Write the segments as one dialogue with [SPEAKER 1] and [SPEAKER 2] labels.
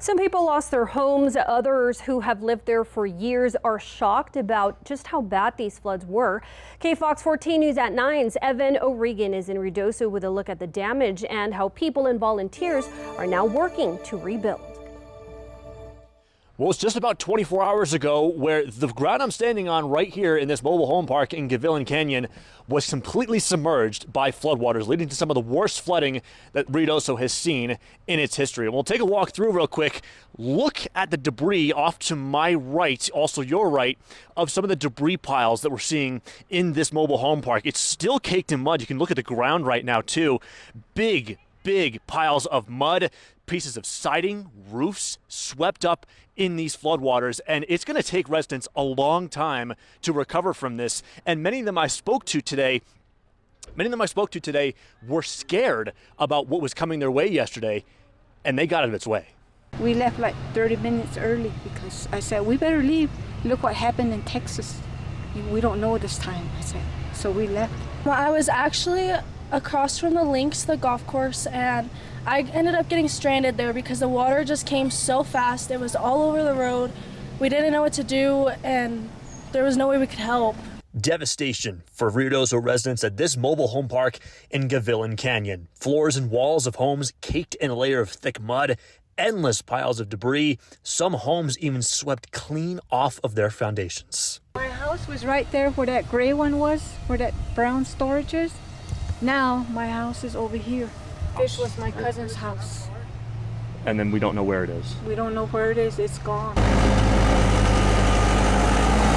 [SPEAKER 1] Some people lost their homes. Others who have lived there for years are shocked about just how bad these floods were. KFOX 14 News at 9's Evan O'Regan is in Ruidoso with a look at the damage and how people and volunteers are now working to rebuild.
[SPEAKER 2] Well, it's just about 24 hours ago where the ground I'm standing on right here in this mobile home park in Gavilan Canyon was completely submerged by floodwaters, leading to some of the worst flooding that Ruidoso has seen in its history. And we'll take a walk through real quick. Look at the debris off to my right, also your right, of some of the debris piles that we're seeing in this mobile home park. It's still caked in mud. You can look at the ground right now too. Big piles of mud, pieces of siding, roofs swept up in these floodwaters, and it's going to take residents a long time to recover from this. And many of them I spoke to today were scared about what was coming their way yesterday, and they got out of its way.
[SPEAKER 3] We left like 30 minutes early because I said, we better leave. Look what happened in Texas. We don't know this time, I said. So we left.
[SPEAKER 4] Well, I was actually across from the links, the golf course, and I ended up getting stranded there because the water just came so fast. It was all over the road. We didn't know what to do, and there was no way we could help.
[SPEAKER 2] Devastation for Ruidoso residents at this mobile home park in Gavilan Canyon. Floors and walls of homes caked in a layer of thick mud, endless piles of debris, some homes even swept clean off of their foundations.
[SPEAKER 3] My house was right there where that gray one was, where that brown storage is. Now my house is over here. This was my cousin's house.
[SPEAKER 2] And then we don't know where it is.
[SPEAKER 3] We don't know where it is. It's gone.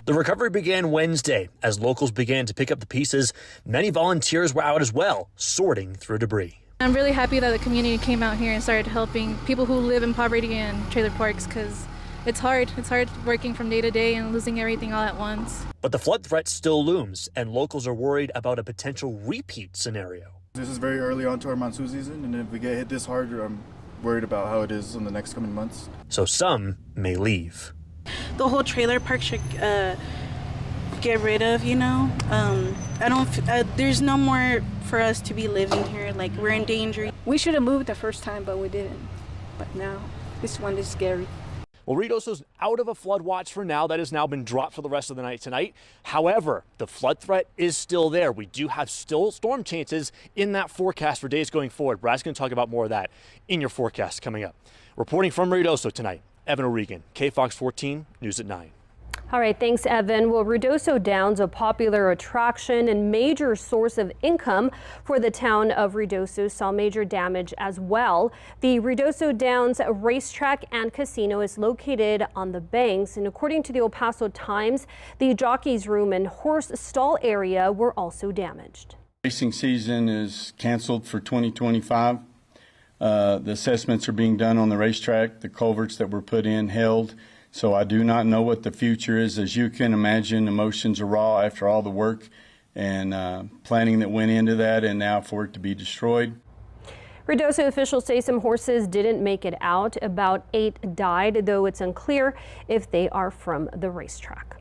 [SPEAKER 2] The recovery began Wednesday as locals began to pick up the pieces. Many volunteers were out as well, sorting through debris.
[SPEAKER 5] I'm really happy that the community came out here and started helping people who live in poverty and trailer parks, because it's hard. It's hard working from day to day and losing everything all at once.
[SPEAKER 2] But the flood threat still looms, and locals are worried about a potential repeat scenario.
[SPEAKER 6] This is very early on to our monsoon season, and if we get hit this hard, I'm worried about how it is in the next coming months.
[SPEAKER 2] So some may leave.
[SPEAKER 7] The whole trailer park should get rid of, you know. There's no more for us to be living here. Like, we're in danger.
[SPEAKER 3] We should have moved the first time, but we didn't. But now, this one is scary.
[SPEAKER 2] Well, Ruidoso's out of a flood watch for now. That has now been dropped for the rest of the night tonight. However, the flood threat is still there. We do have still storm chances in that forecast for days going forward. Brad's going to talk about more of that in your forecast coming up. Reporting from Ruidoso tonight, Evan O'Regan, KFOX 14 News at 9.
[SPEAKER 1] All right, thanks, Evan. Well, Ruidoso Downs, a popular attraction and major source of income for the town of Ruidoso, saw major damage as well. The Ruidoso Downs racetrack and casino is located on the banks, and according to the El Paso Times, the jockey's room and horse stall area were also damaged.
[SPEAKER 8] Racing season is canceled for 2025. The assessments are being done on the racetrack. The culverts that were put in held. So I do not know what the future is. As you can imagine, emotions are raw after all the work and planning that went into that, and now for it to be destroyed.
[SPEAKER 1] Ruidoso officials say some horses didn't make it out. About 8 died, though it's unclear if they are from the racetrack.